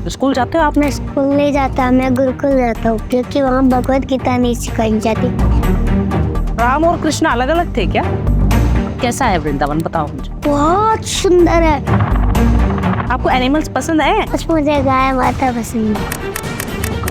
School जाते हो आप? मैं स्कूल नहीं जाता, मैं गुरुकुल जाता हूँ क्योंकि वहाँ भगवत गीता नहीं सिखाई जाती। राम और कृष्ण अलग अलग थे क्या? कैसा है वृंदावन, बताओ मुझे। बहुत सुंदर है। आपको एनिमल्स पसंद है? बस मुझे गाय माता पसंद है।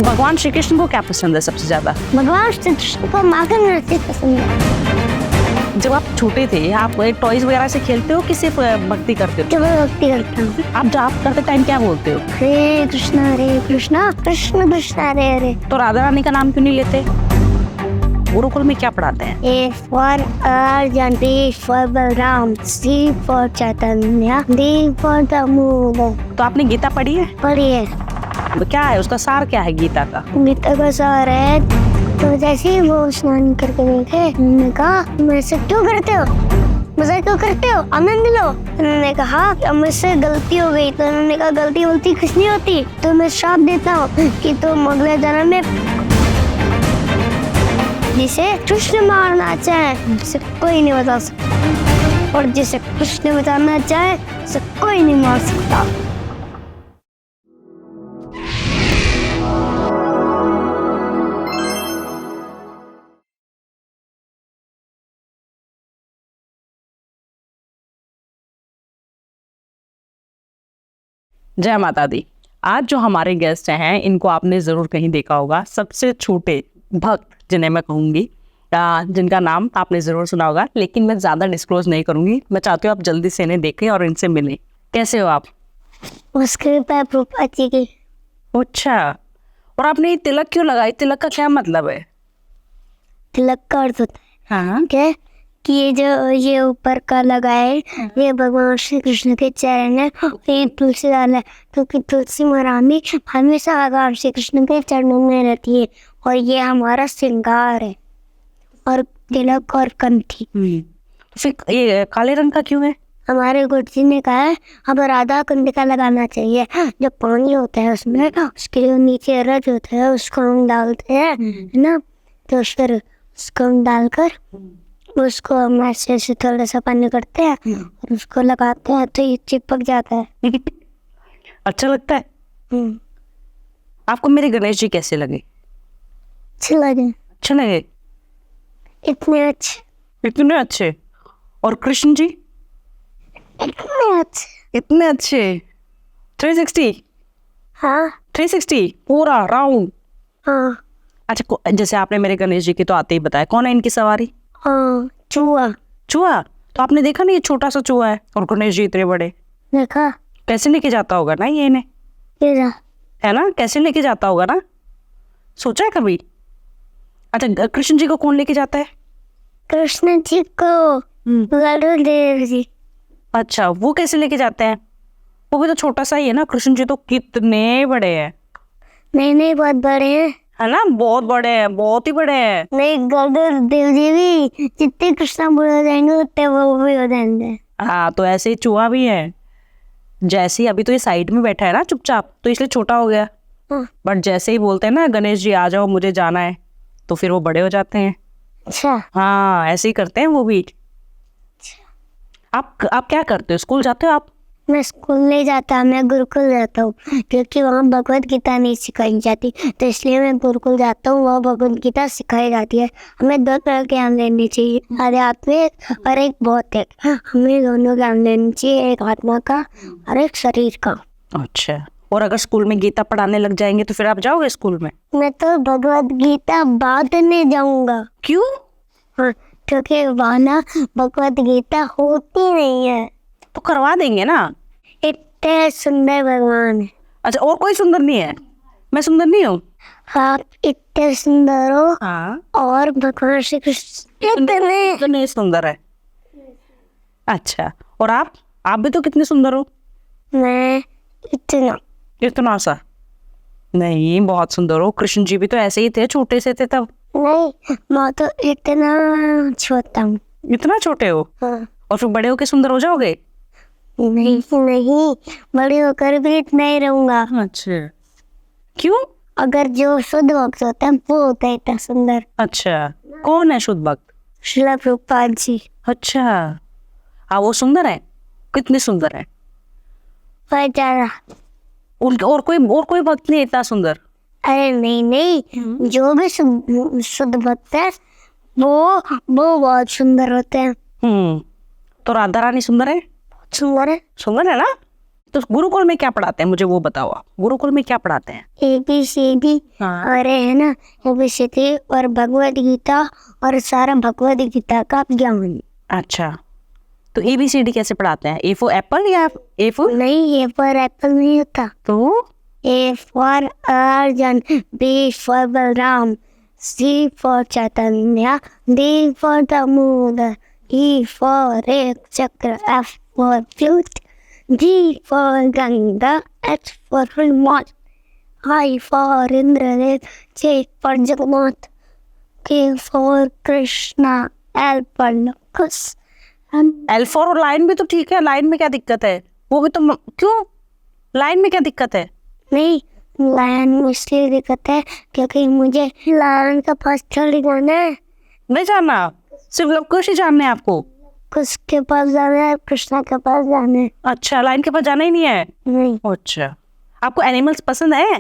भगवान श्री कृष्ण को क्या पसंद है सबसे ज्यादा? भगवान श्री कृष्ण को माखन रोटी पसंद है। जब आप छोटे थे आप टॉयज वगैरह से खेलते हो कि सिर्फ भक्ति करते हो? जब मैं भक्ति करता हूँ। आप जाप करते टाइम क्या बोलते हो? हरे कृष्णा कृष्ण कृष्ण हरे हरे। तो राधा रानी का नाम क्यों नहीं लेते? गुरुकुल में क्या पढ़ाते हैं? A for Arjun, B for Balram, C for Chaitanya, D for Damoda। तो आपने गीता पढ़ी है? पढ़िए। तो क्या है उसका सार, क्या है गीता का? गीता का सार है, तो जैसे ही वो स्नान करके देखे, उन्होंने कहा मुझसे क्यों करते हो, मजा क्यों करते हो, आनंद लो। उन्होंने कहा अब मुझसे गलती हो गई, तो उन्होंने कहा गलती कुछ नहीं होती, तो मैं श्राप देता हूँ कि तुम अगले जन्म में जिसे कृष्ण मारना चाहे उसे कोई नहीं बता सकता, और जिसे कृष्ण बचाना चाहे उसे कोई नहीं मार सकता। जय माता दी। आज जो हमारे गेस्ट हैं इनको आपने ज़रूर कहीं देखा होगा, सबसे छोटे भक्त जिन्हें मैं कहूँगी, जिनका नाम आपने ज़रूर सुना होगा, लेकिन मैं ज़्यादा डिस्क्लोज नहीं करूँगी। मैं चाहती हूँ आप जल्दी से इन्हें देखें और इनसे मिलें। कैसे हो आप? उसके पैर प्रभुपाद जी की। अच्छा, और आपने ये तिलक क्यों लगाई? तिलक का क्या मतलब है? तिलक का अर्थ होता है हाँ, क्या कि ये जो ये ऊपर का लगा है, ये भगवान श्री कृष्ण के चरण है, ये तुलसी दाल है, क्योंकि तुलसी महारानी हमेशा भगवान श्री कृष्ण के चरणों में रहती है, और ये हमारा श्रृंगार है, और तिलक और कंठी। फिर ये काले रंग का क्यों है? हमारे गुरुजी ने कहा है अब राधा कंडिका लगाना चाहिए। जो पानी होता है उसमें, उसके जो नीचे रज होता है उसको हम डालते हैं, है ना, तो फिर उसको हम डालकर उसको हम ऐसे थोड़ा सा पानी करते हैं और उसको लगाते हैं तो ये चिपक जाता है। अच्छा लगता है। आपको मेरे गणेश जी कैसे लगे? अच्छे लगे। अच्छे लगे? इतने अच्छे। इतने अच्छे? और कृष्ण जी? इतने अच्छे। इतने अच्छे। 360? हाँ 360 पूरा राउंड? हाँ अच्छा, जैसे आपने मेरे गणेश जी की तो आते ही बताया, कौन है इनकी सवारी? हाँ। चूहा। चूहा? तो आपने देखा नहीं, ये छोटा सा चूहा है और गणेश जी इतने बड़े। देखा। कैसे लेके जाता होगा ना ये इन्हें, है ना? कैसे लेके जाता होगा ना, सोचा है कभी? अच्छा, कृष्ण जी को कौन लेके जाता है? कृष्ण जी को बलदेव जी। अच्छा, वो कैसे लेके जाते हैं? वो भी तो छोटा सा ही है ना, कृष्ण जी तो कितने बड़े हैं। नहीं बहुत बड़े हैं, है ना, बहुत बड़े हैं, बहुत ही बड़े हैं। नहीं बलदेव जी भी जितने कृष्ण बड़े हो जाएंगे उतने वो भी हो जाएंगे। हाँ, तो ऐसे ही चूहा भी है। जैसे ही अभी तो ये साइड में बैठा है ना चुपचाप, तो इसलिए छोटा हो गया, बट जैसे ही बोलते हैं ना गणेश जी आ जाओ मुझे जाना है, तो फिर वो बड़े हो जाते हैं। अच्छा। हाँ, ऐसे ही करते हैं वो भी। आप क्या करते हो? स्कूल जाते हो आप? मैं स्कूल नहीं जाता, मैं गुरुकुल जाता हूँ क्योंकि वहाँ भगवत गीता नहीं सिखाई जाती, तो इसलिए मैं गुरुकुल जाता हूँ, वहाँ भगवत गीता सिखाई जाती है। हमें दो तरह के ज्ञान लेनी चाहिए, आध्यात्मिक और एक भौतिक। हमें दोनों ज्ञान लेनी चाहिए, एक आत्मा का और एक शरीर का। अच्छा, और अगर स्कूल में गीता पढ़ाने लग जाएंगे तो फिर आप जाओगे स्कूल में? मैं तो भगवत गीता बांटने जाऊंगा। क्यों? हाँ, क्योंकि वहाँ ना भगवत गीता होती नहीं है। तो करवा देंगे ना। इतने सुंदर भगवान है। अच्छा, और कोई सुंदर नहीं है? मैं सुंदर नहीं हूँ? आप इतने सुंदर हो। हाँ, और भगवान श्री कृष्ण इतने सुंदर है। अच्छा, और आप भी तो कितने सुंदर हो। मैं इतना सा नहीं, बहुत सुंदर हो। कृष्ण जी भी तो ऐसे ही थे, छोटे से थे तब। नहीं, मैं तो इतना छोटा हूँ। इतना छोटे हो? हाँ। और फिर बड़े होके सुंदर हो जाओगे? नहीं बड़े होकर भी इतना ही रहूंगा। अच्छा, क्यों? अगर जो शुद्ध भक्त होता है वो होता है इतना सुंदर। अच्छा, कौन है शुद्ध भक्त? श्रील प्रभुपाद जी। अच्छा, हाँ, वो सुंदर है? कितने सुंदर है? पर ज्यादा। और कोई भक्त नहीं इतना सुंदर? अरे नहीं नहीं, जो भी शुद्ध भक्त है वो बहुत सुंदर होते हैं। तो राधा रानी सुंदर है? सुंदर है। सुंदर है ना? तो गुरुकुल में क्या पढ़ाते हैं, मुझे वो बताओ आप, गुरुकुल में क्या पढ़ाते हैं? ABCD हाँ। और है ना ABCD और भगवद गीता और सारा भगवद गीता का ज्ञान। अच्छा, तो ABCD कैसे पढ़ाते हैं? A for एप्पल या A for? नहीं, A फॉर एप्पल नहीं होता। तो A for Arjun, B for Balram, C for Chaitanya, D for Damodar, E for Ekachakra, F for flute, G for Ganga, H for remote, I for Indradev, J for Jagannath, K for Krishna, L for Lakus. L for line भी तो ठीक है, line में क्या दिक्कत है? वो भी तो क्यों, लाइन में क्या दिक्कत है? नहीं, लायन में इसलिए दिक्कत है क्योंकि मुझे लायन का पास चले जाना है। नहीं जानना, सिर्फ लवकुश ही जानने हैं आपको? कुछ के पास जाना है, कृष्णा के पास जाना है। अच्छा, लाइन के पास जाना ही नहीं है? नहीं, अच्छा, आपको एनिमल्स पसंद है?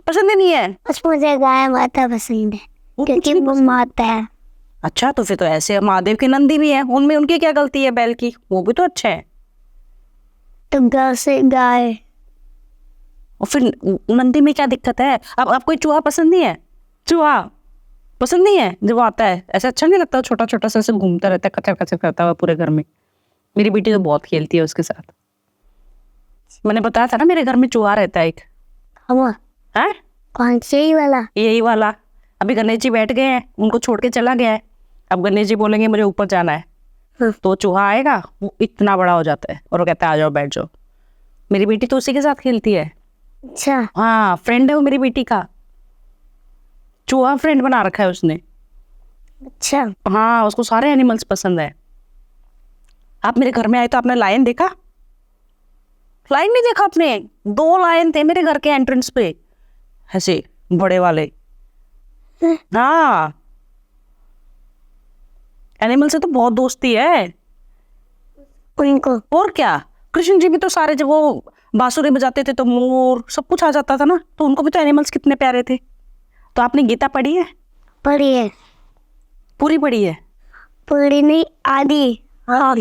पसंद ही नहीं है? बस मुझे गाय माता पसंद है वो क्योंकि कुछ नहीं वो पसंद? माता है। अच्छा, तो फिर तो ऐसे महादेव के नंदी भी है, उनमें उनकी क्या गलती है बैल की, वो भी तो अच्छे हैं। तो गाय से गाय। और फिर नंदी में क्या दिक्कत है? अब आपको चूहा पसंद नहीं है? चूहा पसंद नहीं है? जब वो आता है ऐसा अच्छा नहीं लगता, छोटा छोटा सा ऐसे घूमता रहता है, कचर कचर करता हुआ पूरे घर में। मेरी बेटी तो बहुत खेलती है उसके साथ। मैंने बताया था ना, मेरे घर में चूहा रहता है एक। हम है कौन से ही वाला? यही वाला। अभी गणेश जी बैठ गए हैं, उनको छोड़ के चला गया है। अब गणेश जी बोलेंगे मुझे ऊपर जाना है, तो चूहा आएगा, वो इतना बड़ा हो जाता है और वो कहता है आ जाओ बैठ जाओ। मेरी बेटी तो उसी के साथ खेलती है। अच्छा, हाँ, फ्रेंड है वो मेरी बेटी का, चूहा फ्रेंड बना रखा है उसने। अच्छा। हाँ, उसको सारे एनिमल्स पसंद है। आप मेरे घर में आए तो आपने लायन देखा? लायन नहीं देखा आपने? 2 लायन थे मेरे घर के एंट्रेंस पे, ऐसे बड़े वाले। हाँ, एनिमल से तो बहुत दोस्ती है। उनको और क्या, कृष्ण जी भी तो सारे, जब वो बांसुरी बजाते थे तो मोर सब कुछ आ जाता था ना, तो उनको भी तो एनिमल्स कितने प्यारे थे। तो आपने गीता पढ़ी है? पढ़ी है। पूरी पढ़ी है? पढ़ी नहीं, आदि। हाँ,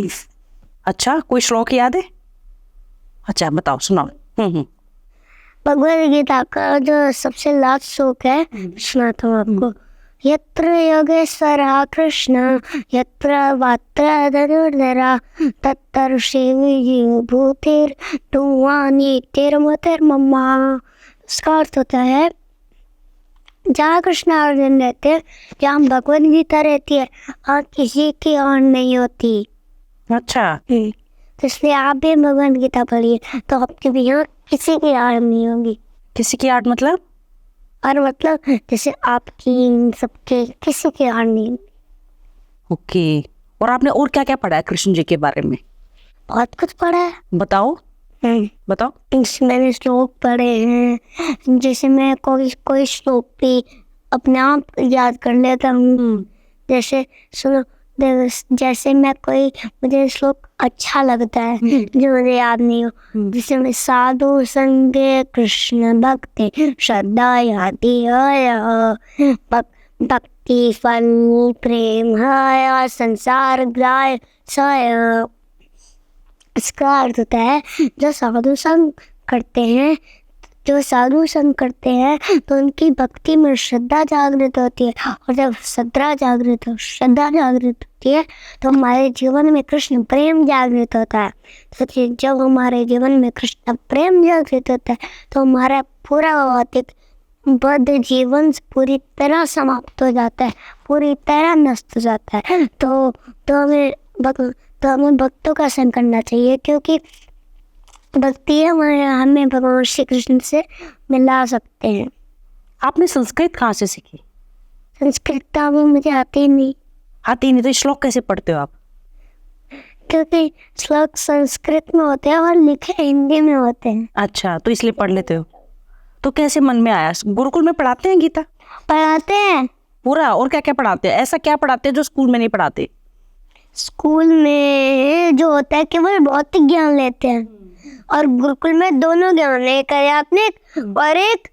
अच्छा, कोई श्लोक याद है? अच्छा बताओ, सुनाओ। भगवद गीता का जो सबसे लास्ट श्लोक है सुनाता हूँ आपको। यत्र योगेश्वरः कृष्ण यत्र वात्र धनुर्धरा तत्र शिवजी भूतिर् टुवानी तिरमतिर्ममा। इसका अर्थ होता है जहाँ कृष्ण अर्जुन रहते हैं, जहाँ भगवद गीता रहती है, और किसी की और नहीं होती। अच्छा, तो इसलिए आप भी भगवद गीता पढ़िए, तो आपके भी यहाँ किसी की आड़ नहीं होगी। किसी की आर्ट मतलब? और मतलब जैसे आपकी सबके किसी की आड़ नहीं होगी। ओके। और आपने और क्या क्या पढ़ा है कृष्ण जी के बारे में? बहुत कुछ पढ़ा है। बताओ बताओ। मैंने श्लोक पढ़े हैं, जैसे मैं कोई श्लोक भी अपने आप याद कर लेता हूँ। जैसे सुनो, जैसे मुझे श्लोक अच्छा लगता है जो मुझे याद नहीं हो, जैसे मैं साधु संगे कृष्ण भक्ति श्रद्धा याति भक्ति फल प्रेम है संसार ग्राह सय। इसका अर्थ होता है जो साधु संग करते हैं तो उनकी भक्ति में श्रद्धा जागृत होती है, और जब श्रद्धा जागृत होती है तो हमारे जीवन में कृष्ण प्रेम जागृत होता है। तो जब हमारे जीवन में कृष्ण प्रेम जागृत होता है तो हमारा पूरा भौतिक बद्ध जीवन पूरी तरह समाप्त हो जाता है, पूरी तरह नष्ट हो जाता है। तो हमें भक्तों का संग करना चाहिए, क्योंकि भक्ति हमें भगवान श्री कृष्ण से मिला सकते हैं। आपने संस्कृत कहाँ से सीखी? संस्कृत भी मुझे आती नहीं। आती नहीं तो श्लोक कैसे पढ़ते हो आप? क्योंकि श्लोक संस्कृत में होते हैं और लिखे हिंदी में होते हैं। अच्छा, तो इसलिए पढ़ लेते हो। तो कैसे मन में आया? गुरुकुल में पढ़ाते हैं गीता? पढ़ाते हैं पूरा। और क्या क्या पढ़ाते हैं? ऐसा क्या पढ़ाते हैं जो स्कूल में नहीं पढ़ाते? स्कूल में जो होता है केवल भौतिक ज्ञान लेते हैं, और गुरुकुल में दोनों ज्ञान है, एक आध्यात्मिक और एक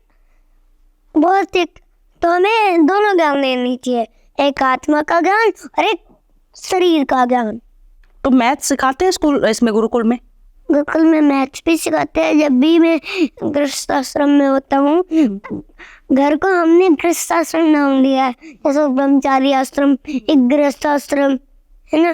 भौतिक। तो हमें दोनों ज्ञान लेनी चाहिए, एक आत्मा का ज्ञान और एक शरीर का ज्ञान। तो मैथ सिखाते हैं स्कूल इसमें गुरुकुल में? गुरुकुल में मैथ्स भी सिखाते हैं। जब भी मैं गृहस्थ आश्रम में होता हूँ, घर को हमने गृहस्थ आश्रम नाम दिया है, जैसे ब्रह्मचारी आश्रम एक गृहस्थ आश्रम है ना।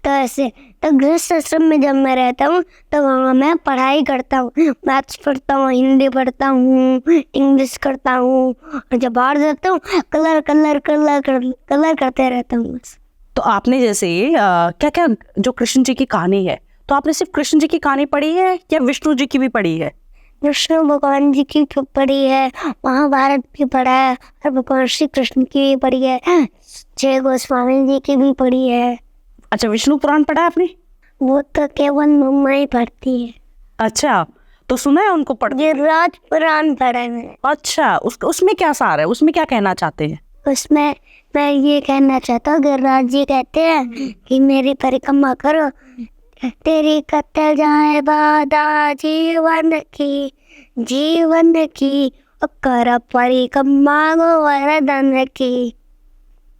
तो ऐसे तो गृहस्थ आश्रम में जब मैं रहता हूँ तो वहाँ मैं पढ़ाई करता हूँ, मैथ्स पढ़ता हूँ, हिंदी पढ़ता हूँ, इंग्लिश करता हूँ, और जब बाहर जाता हूँ कलर कलर कलर कलर करते रहता हूँ बस। तो आपने जैसे क्या क्या जो कृष्ण जी की कहानी है, तो आपने सिर्फ कृष्ण जी की कहानी पढ़ी है या विष्णु जी की भी पढ़ी है? विष्णु भगवान जी की भी पढ़ी है, महाभारत भी पढ़ा है, और भगवान श्री कृष्ण की भी पढ़ी है, जय गोस्वामी जी की भी पढ़ी है। अच्छा, विष्णु पुराण पढ़ा है आपने? वो तो केवल मम्मा ही पढ़ती है। अच्छा, तो सुना है उनको पढ़ते? गिरिराज पुराण पढ़ा है मैंने। अच्छा, उसमें क्या सार है, उसमें क्या कहना चाहते हैं? उसमें मैं ये कहना चाहता हूँ, गिरिराज जी कहते हैं कि मेरी परिक्रमा करो, तेरी कट जाए बाधा जीवन की, कर परिक्रमा गोवर्धन की।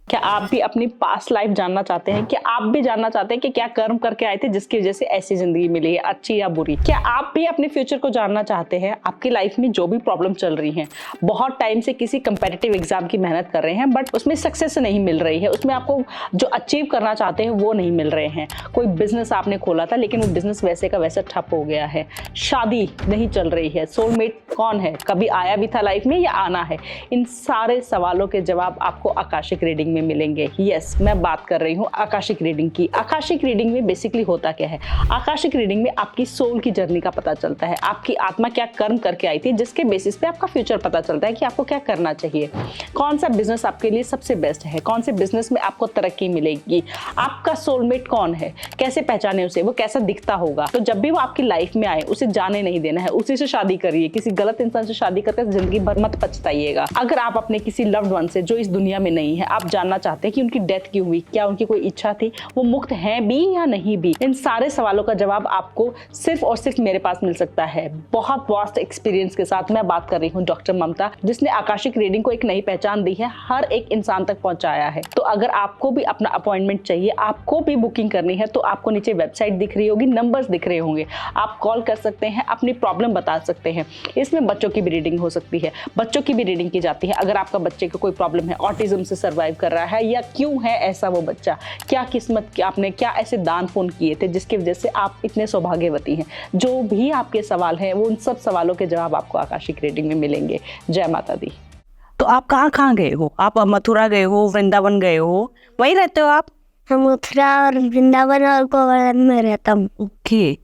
क्या आप भी अपनी पास्ट लाइफ जानना चाहते हैं? क्या आप भी जानना चाहते हैं कि क्या कर्म करके आए थे जिसकी वजह से ऐसी जिंदगी मिली है, अच्छी या बुरी? क्या आप भी अपने फ्यूचर को जानना चाहते हैं? आपकी लाइफ में जो भी प्रॉब्लम चल रही है, बहुत टाइम से किसी कंपेटिटिव एग्जाम की मेहनत कर रहे हैं बट उसमें सक्सेस नहीं मिल रही है, उसमें आपको जो अचीव करना चाहते हैं वो नहीं मिल रहे हैं। कोई बिजनेस आपने खोला था लेकिन वो बिजनेस वैसे का वैसा ठप हो गया है, शादी नहीं चल रही है, सोलमेट कौन है, कभी आया भी था लाइफ में या आना है? इन सारे सवालों के जवाब आपको आकाशिक रीडिंग में मिलेंगे। यस, मैं बात कर रही हूँ आकाशिक रीडिंग की। आकाशिक रीडिंग में बेसिकली होता क्या है? आकाशिक रीडिंग में आपकी सोल की जर्नी का पता चलता है, आपकी आत्मा क्या कर्म करके आई थी जिसके बेसिस पे आपका फ्यूचर पता चलता है कि आपको क्या करना चाहिए, कौन सा बिजनेस आपके लिए सबसे बेस्ट है, कौन से बिजनेस में आपको तरक्की मिलेगी, आपका सोलमेट कौन है, कैसे पहचाने उसे, वो कैसा दिखता होगा। तो जब भी वो आपकी लाइफ में आए उसे जाने नहीं देना है, उसी से शादी करिए। किसी गलत इंसान से शादी करके जिंदगी भर मत पछताइएगा। अगर आप अपने किसी लव्ड वन से जो इस दुनिया में नहीं है आप जानना चाहते हैं कि उनकी डेथ क्यों हुई, क्या उनकी कोई इच्छा थी, वो मुक्त हैं भी या नहीं भी, इन सारे सवालों का जवाब आपको सिर्फ और सिर्फ मेरे पास मिल सकता है। बहुत वास्ट एक्सपीरियंस के साथ मैं बात कर रही हूँ डॉक्टर ममता, जिसने आकाशिक रीडिंग को एक नई पहचान दी है, हर एक इंसान तक पहुंचाया है। तो अगर आपको भी अपना अपॉइंटमेंट चाहिए, आपको भी बुकिंग करनी है, तो आपको नीचे वेबसाइट दिख रही होगी, नंबर्स दिख रहे होंगे, आप कॉल कर सकते हैं, अपनी प्रॉब्लम बता सकते हैं। इसमें बच्चों की भी रीडिंग हो सकती है, बच्चों की भी रीडिंग की जाती है। अगर आपका बच्चे को कोई प्रॉब्लम है, ऑटिज्म से सर्वाइव कर रहा है, या क्यों है ऐसा वो बच्चा, क्या किस्मत की आपने क्या ऐसे दान पुण्य किए थे जिसकी वजह से आप इतने सौभाग्यवती हैं, जो भी आपके सवाल हैं वो उन सब सवालों के जवाब आपको आकाशिक रीडिंग में मिलेंगे। जय माता दी। तो आप कहाँ गए हो? आप मथुरा गए हो, वृंदावन गए हो, वहीं रहते हो आप? हम मथुरा और वृंदावन और गोवर्धन में रहता हूँ। ओके,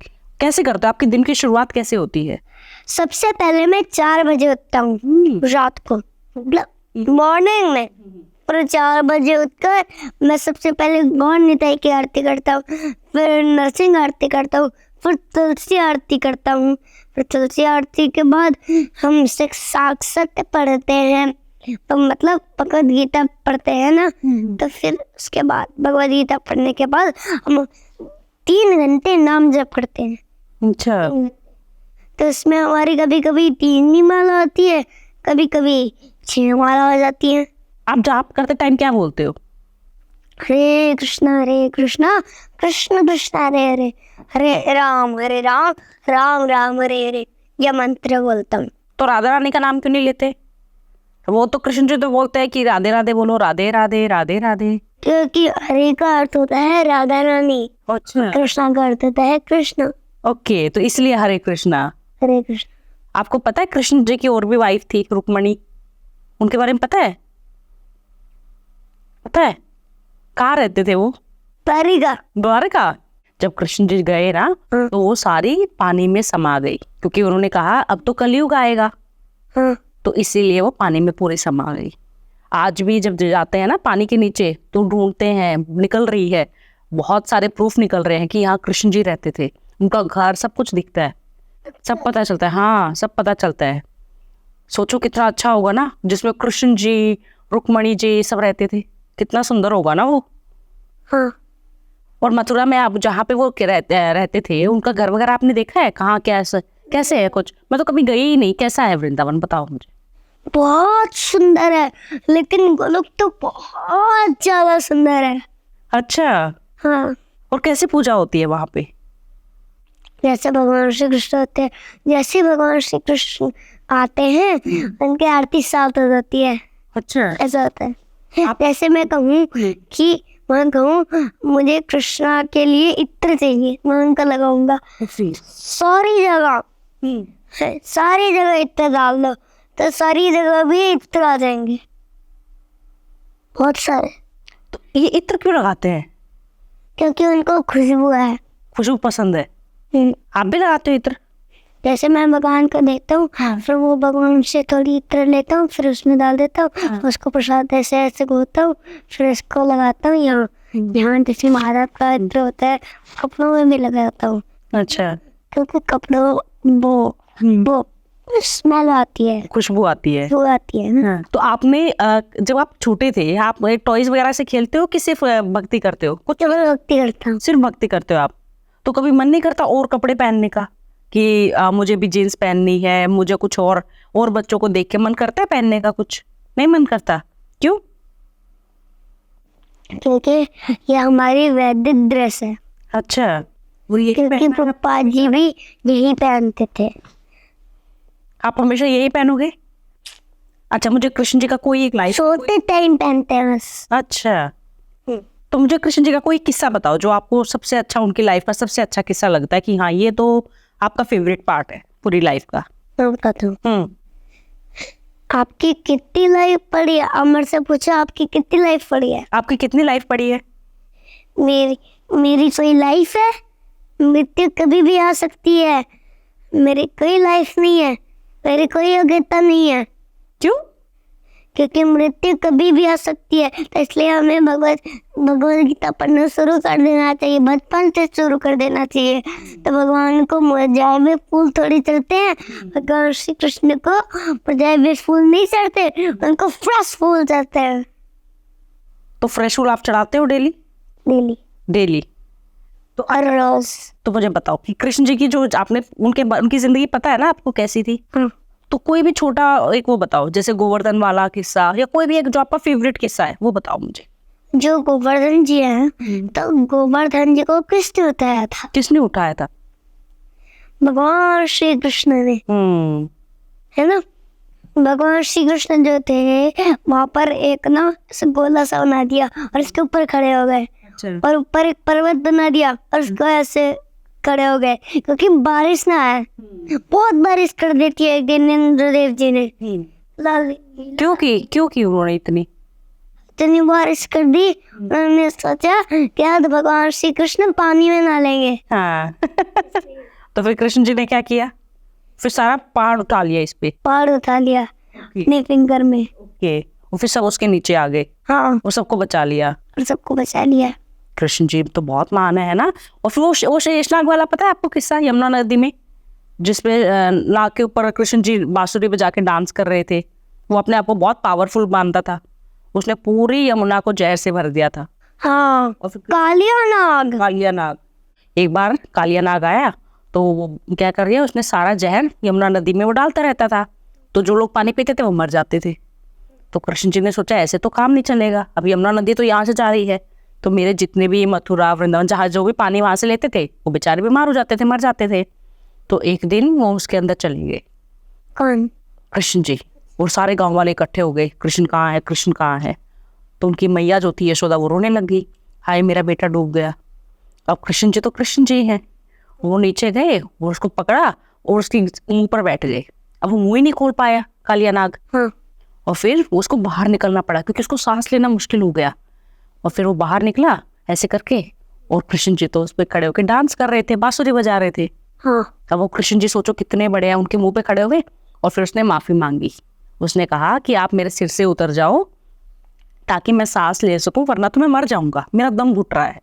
कैसे करते हो? आपके दिन की शुरुआत कैसे होती है? सबसे पहले मैं 4 बजे उठता हूँ रात को, मतलब मॉर्निंग में। और 4 बजे उठकर मैं सबसे पहले गौर निताई की आरती करता हूँ, फिर नरसिंह आरती करता हूँ, फिर तुलसी आरती करता हूँ, फिर तुलसी आरती के बाद हम साक्षात पढ़ते हैं, तो मतलब भगवद गीता पढ़ते हैं ना। तो फिर उसके बाद भगवद गीता पढ़ने के बाद हम 3 घंटे नाम जप करते हैं। अच्छा, तो इसमें हमारी कभी कभी 3 भी माला होती है, कभी कभी 6 माला हो जाती है। आप जाप करते टाइम क्या बोलते हो? हरे कृष्णा कृष्ण कृष्ण हरे हरे, हरे राम राम राम हरे हरे, यह मंत्र बोलता हूँ। तो राधा रानी का नाम क्यों नहीं लेते? वो तो कृष्ण जी तो बोलते हैं कि राधे राधे बोलो, राधे राधे राधे राधे। क्योंकि हरे का अर्थ होता है राधा रानी, अच्छा, कृष्णा का अर्थ होता है कृष्ण। ओके, तो इसलिए हरे कृष्णा। हरे कृष्ण। आपको पता है कृष्ण जी की और भी वाइफ थी, रुक्मणी, उनके बारे में पता है? पता है? कहाँ रहते थे वो? द्वारका। जब कृष्ण जी गए ना तो वो सारी पानी में समा गई, क्योंकि उन्होंने कहा अब तो कलयुग आएगा, तो इसीलिए वो पानी में पूरी समा गई। आज भी जब जाते हैं ना पानी के नीचे तो ढूंढते हैं, निकल रही है, बहुत सारे प्रूफ निकल रहे हैं कि यहाँ कृष्ण जी रहते थे, उनका घर, सब कुछ दिखता है, सब पता चलता है। हाँ, सब पता चलता है। सोचो कितना अच्छा होगा ना, जिसमें कृष्ण जी, रुक्मणी जी सब रहते थे, कितना सुंदर होगा ना वो। हाँ। और मथुरा में आप जहाँ पे वो रहते थे, उनका घर वगैरह आपने देखा है? कहाँ कैसे है कुछ? मैं तो कभी गई ही नहीं। कैसा है वृंदावन, बताओ मुझे। बहुत सुंदर है, लेकिन गोलोक तो बहुत ज्यादा सुंदर है। अच्छा, हाँ, और कैसे पूजा होती है वहाँ पे? जैसे भगवान श्री कृष्ण होते हैं, जैसे भगवान श्री कृष्ण आते हैं उनकी आरती स्टार्ट हो जाती है। अच्छा, ऐसा होता है। जैसे मैं कहूँ कि मैं कहूँ मुझे कृष्णा के लिए इत्र चाहिए, मैं उनका लगाऊंगा। सारी जगह इत्र डाल दो तो सारी जगह भी इत्र आ जाएंगे, बहुत सारे। तो ये इत्र क्यों लगाते हैं? क्योंकि उनको खुशबू है। खुशबू पसंद है। आप भी लगाते हो इत्र? जैसे मैं भगवान को देता हूँ, फिर वो भगवान से थोड़ी इत्र लेता हूँ, फिर उसमें डाल देता हूँ, उसको प्रसाद ऐसे ऐसे घोता हूँ, फिर इसको लगाता हूँ यहाँ यहाँ जैसे महाराज का इत्र होता है, कपड़ों में भी लगाता हूँ। अच्छा, क्योंकि कपड़ों वो स्मेल आती है, खुशबू आती है। वो आती है ना। तो आपने जब आप छोटे थे, आप टॉयज वगैरह से खेलते हो कि सिर्फ भक्ति करते हो? कुछ तो मैं भक्ति करता हूँ। सिर्फ भक्ति करते हो आप? तो कभी मन नहीं करता और कपड़े पहनने का कि मुझे भी जीन्स पहननी है, मुझे कुछ और बच्चों को देख के मन करता है पहनने का? कुछ नहीं मन करता? क्यों? क्योंकि ये हमारी वैदिक ड्रेस है। अच्छा, वो यही क्योंकि पप्पा जी भी यही पहनते थे। आप हमेशा यही पहनोगे? अच्छा, मुझे कृष्ण जी का कोई एक लाइफ। छोटे टाइम पहनते हैं बस। अच्छा, तो मुझे कृष्ण जी का कोई किस्सा बताओ जो आपको सबसे अच्छा, उनकी लाइफ का सबसे अच्छा किस्सा लगता है कि हाँ ये तो आपका फेवरेट पार्ट है पूरी लाइफ का। मैं बताता हूँ। आपकी कितनी लाइफ पड़ी है? अमर से पूछो आपकी कितनी लाइफ पड़ी है? आपकी कितनी लाइफ पड़ी है? मेरी कोई लाइफ है? मृत्यु कभी भी आ सकती है। मेरी कोई लाइफ नहीं है, मेरी कोई योग्यता नहीं है। क्यों? क्योंकि मृत्यु कभी भी आ सकती है, तो इसलिए हमें भगवत गीता पढ़ना शुरू कर देना चाहिए, बचपन से शुरू कर देना चाहिए। तो भगवान को मुरझाए हुए फूल थोड़ी चढ़ते हैं, भगवान श्री कृष्ण को मुरझाए हुए फूल नहीं चढ़ते, उनको फ्रेश फूल चढ़ते हैं। तो फ्रेश फूल आप चढ़ाते हो डेली? डेली? तो हर रोज। तो मुझे बताओ कि कृष्ण जी की जो आपने उनकी जिंदगी पता है ना आपको कैसी थी? तो कोई भी छोटा एक वो बताओ, जैसे गोवर्धन वाला किस्सा या कोई भी एक जो आपका फेवरेट किस्सा है वो बताओ मुझे। जो गोवर्धन जी हैं, तो गोवर्धन जी को किसने उठाया था? किसने उठाया था? भगवान श्री कृष्ण ने, है ना। भगवान श्री कृष्ण जो थे वहां पर एक ना गोला सा बना दिया और इसके ऊपर खड़े हो गए। और ऊपर एक पर्वत बना दिया और उसको ऐसे खड़े हो गए, क्योंकि बारिश ना आए। बहुत बारिश कर देती है एक दिन इंद्रदेव जी ने। क्यों की उन्होंने इतनी बारिश कर दी? उन्होंने सोचा कि आज भगवान श्री कृष्ण पानी में ना लेंगे। हाँ। तो फिर कृष्ण जी ने क्या किया? फिर सारा पहाड़ उठा लिया, इस पे पहाड़ उठा लिया अपने फिंगर में। ओके, और फिर सब उसके नीचे आ गए। हाँ, और सबको बचा लिया। और सबको बचा लिया। कृष्ण जी तो बहुत महान है ना। और फिर वो शेषनाग वाला पता है आपको किस्सा, यमुना नदी में जिसपे नाग के ऊपर कृष्ण जी बांसुरी बजा के डांस कर रहे थे। वो अपने आप को बहुत पावरफुल मानता था, उसने पूरी यमुना को जहर से भर दिया था। हाँ, और फिर कालिया नाग एक बार कालिया नाग आया तो वो क्या कर रही है, उसने सारा जहर यमुना नदी में वो डालता रहता था, तो जो लोग पानी पीते थे वो मर जाते थे। तो कृष्ण जी ने सोचा ऐसे तो काम नहीं चलेगा, अब यमुना नदी तो यहाँ से जा रही है, तो मेरे जितने भी मथुरा वृंदावन जहाँ जो भी पानी वहां से लेते थे वो बेचारे बीमार हो जाते थे, मर जाते थे। तो एक दिन वो उसके अंदर चले गए। कौन? कृष्ण जी। और सारे गांव वाले इकट्ठे हो गए, कृष्ण कहाँ है, कृष्ण कहाँ है। तो उनकी मैया जो थी यशोदा, वो रोने लग गई, हाय मेरा बेटा डूब गया। अब कृष्ण जी तो कृष्ण जी हैं, वो नीचे गए और उसको पकड़ा और उसकी मुंह पर बैठ गए। अब वो मुंह ही नहीं खोल पाया कालिया नाग। और फिर उसको बाहर निकलना पड़ा क्योंकि उसको सांस लेना मुश्किल हो गया। और फिर वो बाहर निकला ऐसे करके, और कृष्ण जी तो उस पर खड़े होकर डांस कर रहे थे, बांसुरी बजा रहे थे। अब वो कृष्ण जी सोचो कितने बड़े हैं, उनके मुंह पे खड़े हुए। और फिर उसने माफी मांगी, उसने कहा कि आप मेरे सिर से उतर जाओ ताकि मैं सांस ले सकूं, वरना तो मैं मर जाऊंगा, मेरा दम घुट रहा है।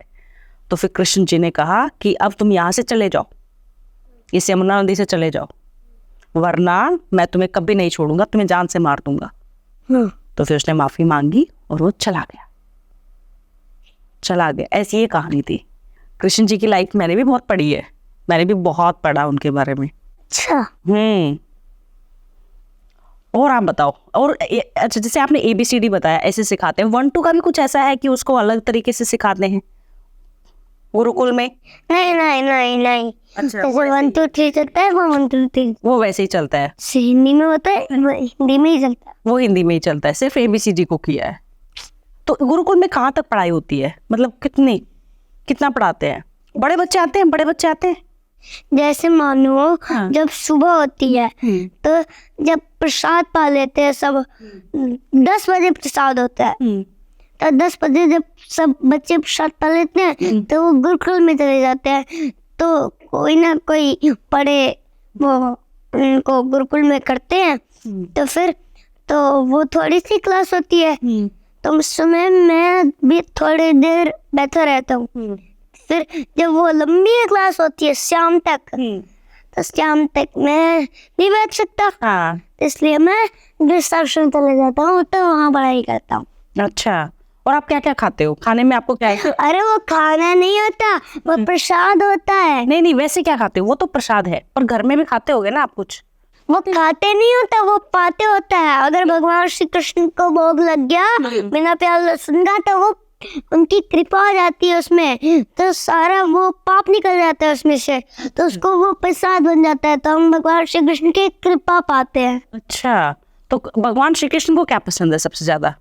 तो फिर कृष्ण जी ने कहा कि अब तुम यहाँ से चले जाओ, इस यमुना नदी से चले जाओ, वरना मैं तुम्हें कभी नहीं छोड़ूंगा, तुम्हें जान से मार दूंगा। तो फिर उसने माफी मांगी और वो चला गया। ऐसी ये कहानी थी। कृष्ण जी की लाइफ मैंने भी बहुत पढ़ी है, मैंने भी बहुत पढ़ा उनके बारे में। अच्छा, और आप बताओ, और अच्छा जैसे आपने ABCD बताया ऐसे सिखाते हैं, 1 2 का भी कुछ ऐसा है कि उसको अलग तरीके से सिखाते हैं गुरुकुल में? नहीं नहीं नहीं नहीं, अच्छा, जैसे 1 2 3 चलता है वो 1 2 3 वो वैसे ही चलता है, हिंदी में होता है, वो हिंदी में ही चलता है। वो हिंदी में ही चलता है, सिर्फ ABCD को किया है। तो गुरुकुल में कहाँ तक पढ़ाई होती है, मतलब कितना पढ़ाते हैं? बड़े बच्चे आते हैं, बड़े बच्चे आते हैं? जैसे मानो हाँ। जब सुबह होती है तो जब प्रसाद पा लेते हैं सब, 10 बजे प्रसाद होता है, तो 10 बजे जब सब बच्चे प्रसाद पा लेते हैं तो वो गुरुकुल में चले जाते हैं। तो कोई ना कोई पढ़े वो उनको गुरुकुल में करते हैं। तो फिर तो वो थोड़ी सी क्लास होती है, तो उस समय मैं भी थोड़ी देर बैठा रहता हूँ। फिर जब वो लंबी क्लास होती है शाम तक, तो शाम तक मैं नहीं बैठ सकता, हाँ। इसलिए मैं रिसेप्शन चले जाता हूँ, तो वहाँ पढ़ाई करता हूँ। अच्छा, और आप क्या क्या खाते हो? खाने में आपको क्या है? अरे वो खाना नहीं होता, वो प्रसाद होता है। नहीं नहीं, वैसे क्या खाते हो? वो तो प्रसाद है, पर घर में भी खाते होगे ना आप कुछ? वो खाते नहीं होता, वो पाते होता है। अगर भगवान श्री कृष्ण को भोग लग गया बिना प्याज लहसुन का, तो वो उनकी कृपा आ जाती है उसमें, तो सारा वो पाप निकल जाता है उसमें से, तो उसको वो प्रसाद बन जाता है। तो हम भगवान श्री कृष्ण की कृपा पाते हैं। अच्छा, तो भगवान श्री कृष्ण को क्या पसंद है सबसे ज्यादा?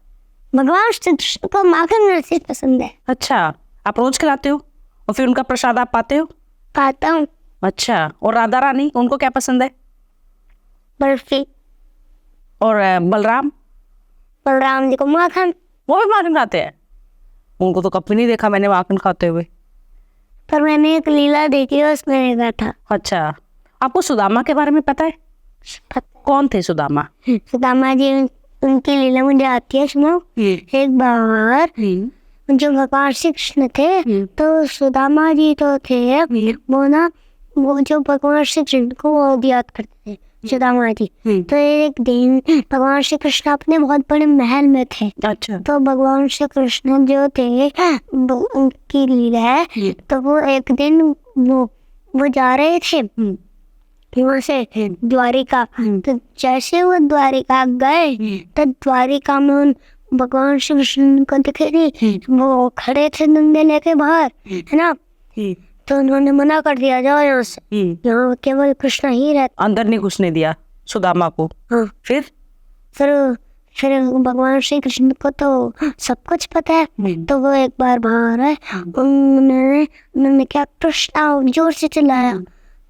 भगवान श्री कृष्ण को माखन लस्सी पसंद है। अच्छा, आप रोज खिलाते हो और फिर उनका प्रसाद आप पाते हो? पाता हूँ। अच्छा, और राधा रानी, उनको क्या पसंद है? बर्फी। और बलराम? बलराम जी को माखन। वो भी माखन खाते हैं? उनको तो कभी नहीं देखा मैंने माखन खाते हुए। पर मैंने एक लीला देखी है, उसमें देखा था। अच्छा, आपको सुदामा के बारे में पता है? कौन थे सुदामा? सुदामा जी, उनकी लीला मुझे आती है, सुनो। एक बार जो भगवान श्री कृष्ण थे, तो सुदामा जी तो थे वो ना, वो जो भगवान श्री कृष्ण को वो याद करते थे, सुदामा जी। तो एक दिन भगवान श्री कृष्ण अपने बहुत बड़े महल में थे। अच्छा। तो भगवान श्री कृष्ण जो थे उनकी लीला है, तो वो एक दिन वो जा रहे थे वहाँ से द्वारिका। तो जैसे वो द्वारिका गए, तो द्वारिका में उन भगवान श्री कृष्ण को दिखे नहीं, वो खड़े थे डंडे लेके बाहर, है ना। तो उन्होंने मना कर दिया, जाओ यहाँ से, यहाँ केवल कृष्ण ही रहते। अंदर नहीं घुसने दिया सुदामा को? हाँ। फिर भगवान श्री कृष्ण को तो सब कुछ पता है, तो वो एक बार बाहर आए, उन्होंने क्या कृष्ण जोर से चिल्लाया,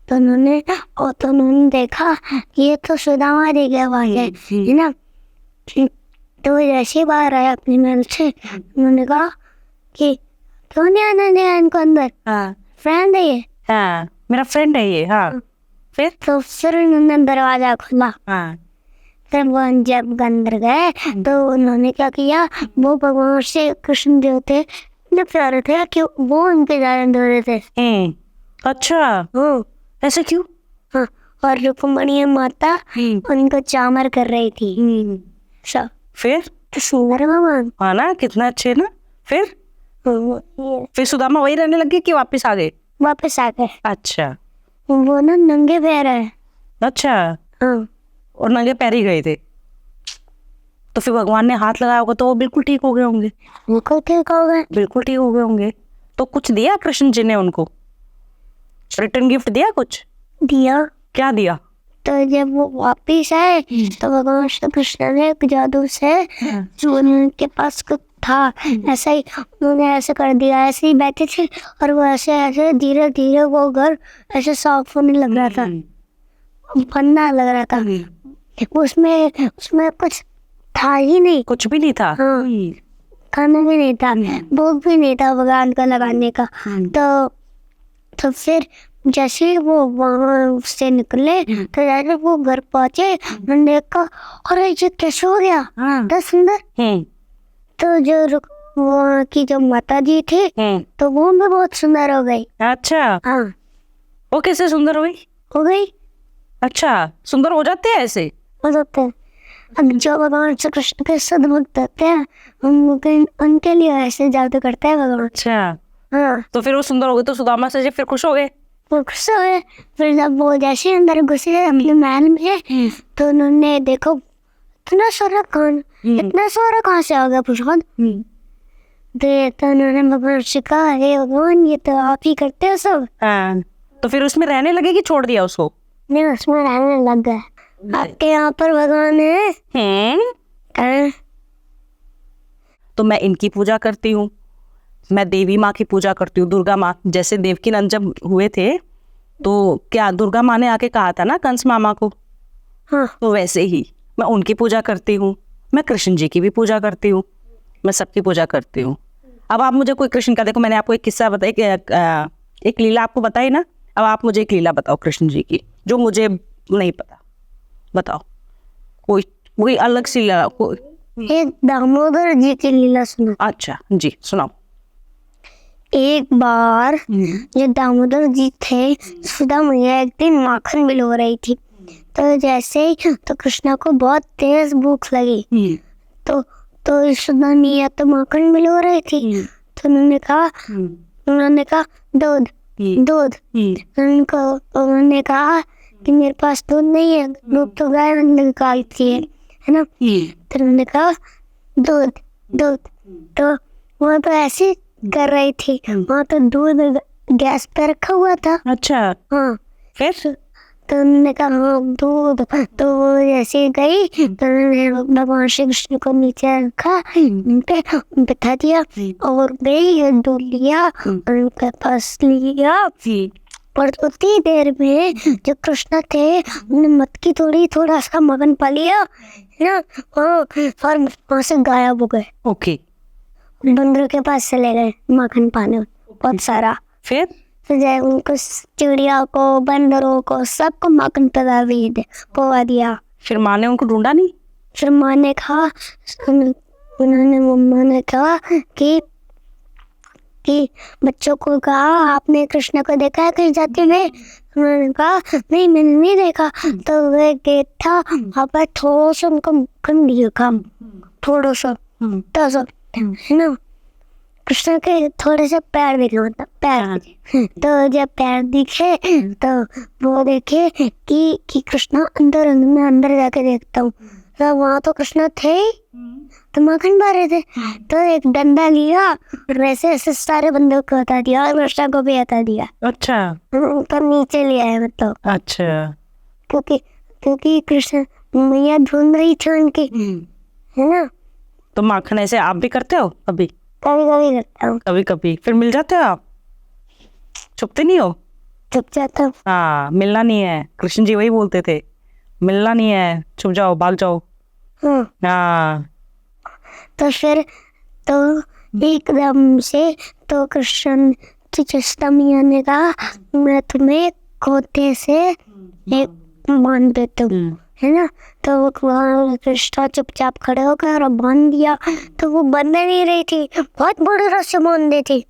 तो उन्होंने देखा कि ये तो सुदामा जी की आवाज है ना। तो जैसे ही बाहर आया अपने महल से, उन्होंने कहा कि क्यों नहीं आना दिया इनको अंदर, फ्रेंड है ये। हाँ, मेरा फ्रेंड है ये। हाँ। फिर उन्होंने दरवाजा खोला। हाँ। फिर वो जब अंदर गए, तो उन्होंने क्या किया, वो भगवान श्री कृष्ण जो थे इतने प्यारे थे कि वो उनके जाने दे रहे थे। अच्छा, ऐसे क्यों? हाँ, और रुक्मणी माता उनको चामर कर रही थी। सब फिर तो सुंदर भगवान, हाँ ना, कितना अच्छे ना। फिर सुदामा वही रहने लगे कि वापस आ गए? वापस आ गए। अच्छा। वो ना नंगे पैर है। अच्छा। हाँ। और नंगे पैर ही गए थे? तो फिर भगवान ने हाथ लगाया होगा तो वो बिल्कुल ठीक हो गए होंगे? बिल्कुल ठीक हो गए। बिल्कुल ठीक हो गए होंगे। तो कुछ दिया कृष्ण जी ने उनको? रिटर्न गिफ्ट दिया कुछ? दिया। क्या दिया? तो जब वो वापिस आए, तो भगवान श्री कृष्ण ने एक जादू से जो उनके पास कुछ था, ऐसा ही उन्होंने ऐसे कर दिया, ऐसे ही बैठे थे और वो ऐसे धीरे धीरे वो घर ऐसे साफ होने लग रहा था, बनना लग रहा था। उसमें कुछ था ही नहीं, कुछ भी नहीं था। हाँ, खाना भी नहीं था, भोग भी नहीं था भगवान का लगाने का। तो फिर जैसे ही वो वहाँ से निकले, तो जैसे वो घर पहुंचे, उन्होंने देखा अरे ये कैसे हो गया, इतना सुंदर। तो जो वहाँ की जो माता जी थी, तो वो भी बहुत सुंदर हो गई। अच्छा। हाँ। वो कैसे सुंदर हो गई? अच्छा, सुंदर हो जाते हैं ऐसे? हो जाते हैं। अब जो भगवान श्री कृष्ण के सद्भक्त होते हैं, उनके लिए ऐसे जादू करते हैं भगवान। अच्छा, हाँ, तो फिर वो सुंदर हो गए तो सुदामा से जी फिर खुश हो गए। वो गुस्सा हुए। फिर जब वो जैसे अंदर घुसे अपने महल में, तो उन्होंने देखो इतना सारा खान, इतना सारा कहाँ से आ गया प्रसाद। तो उन्होंने भगवान से कहा, हे भगवान, ये तो आप ही करते हो सब। हाँ, तो फिर उसमें रहने लगे कि छोड़ दिया उसको? नहीं, उसमें रहने लग गए। आपके यहाँ पर भगवान है? हाँ। तो मैं इनकी पूजा करती हूँ, मैं देवी माँ की पूजा करती हूँ, दुर्गा माँ। जैसे देवकीनंदन जब हुए थे तो क्या दुर्गा माँ ने आके कहा था ना कंस मामा को, हाँ। तो वैसे ही मैं उनकी पूजा करती हूँ, मैं कृष्ण जी की भी पूजा करती हूँ, मैं सबकी पूजा करती हूँ। अब आप मुझे कोई कृष्ण का, देखो मैंने आपको एक किस्सा बताया, एक लीला आपको बताई ना, अब आप मुझे एक लीला बताओ कृष्ण जी की जो मुझे नहीं पता, बताओ कोई कोई अलग सी लीला एक दामोदर जी की लीला सुनो। अच्छा जी, सुनाओ। एक बार जो दामोदर जी थे, सुधा मैया एक दिन माखन भिगो रही थी। तो जैसे ही तो कृष्णा को बहुत तेज भूख लगी। तो सुधा मैया तो माखन भिगो रही थी। तो उन्होंने कहा दूध दूध। उन्होंने कहा कि मेरे पास दूध नहीं है, दूध तो गाय निकालती है ना। तो उन्होंने कहा दूध दूध। तो वो तो ऐसे कर रही थी, वहाँ तो दूध गैस पे रखा हुआ था। अच्छा, हाँ। फिर तो उन्होंने कहा हाँ दूध। तो वो जैसे गई तो उन्होंने भगवान श्री कृष्ण को नीचे रखा, उनपे बिठा दिया और गई, दूध लिया और उनके पास लिया। और उतनी देर में जो कृष्ण थे उन्होंने मटकी थोड़ा सा मगन पा लिया है ना, और वहाँ से गायब हो गए। ओके, बंदरों के पास चले गए माखन पाने बहुत सारा। फिर जब उनको चिड़िया को, बंदरों को, सबको माखन पवा दिया। फिर माँ ने उनको ढूंढा नहीं? फिर माँ ने कहा, उन्होंने मम्मा ने कहा कि बच्चों को कहा आपने कृष्ण को देखा है कहीं जाते हुए? उन्होंने कहा नहीं, मैंने नहीं देखा। तो वह गेट था, वहाँ पर थोड़ा सा उनको माखन दिखा, थोड़ा सा है ना। कृष्ण के थोड़े से पैर दिखे, मतलब पैर दिखे। तो जब पैर दिखे तो वो देखे कि कृष्ण अंदर, मैं अंदर जाके देखता हूँ तो वहाँ तो कृष्ण थे तो माखन पा रहे थे। तो एक डंडा लिया और वैसे ऐसे सारे बंदों को हटा दिया और कृष्ण को भी हटा दिया। अच्छा, तो नीचे ले आए, मतलब अच्छा, क्योंकि कृष्ण मैया ढूंढ रही थी उनकी, है ना। तो माखन ऐसे आप भी करते हो? कभी कभी कभी करता हूँ। कभी कभी फिर मिल जाते हो आप? छुपते नहीं हो? छुप जाता हूँ। हाँ, मिलना नहीं है, कृष्ण जी वही बोलते थे, मिलना नहीं है, छुप जाओ, भाग जाओ। हाँ। तो फिर तो एकदम से तो कृष्ण चिचस्ता मिया ने कहा मैं तुम्हें खोते से एक बांध देता हूँ, है ना। तो वो कृष्ण चुपचाप खड़े होकर और बांध दिया। तो वो बंधे नहीं रही थी, बहुत बड़े रस से बांधे थी,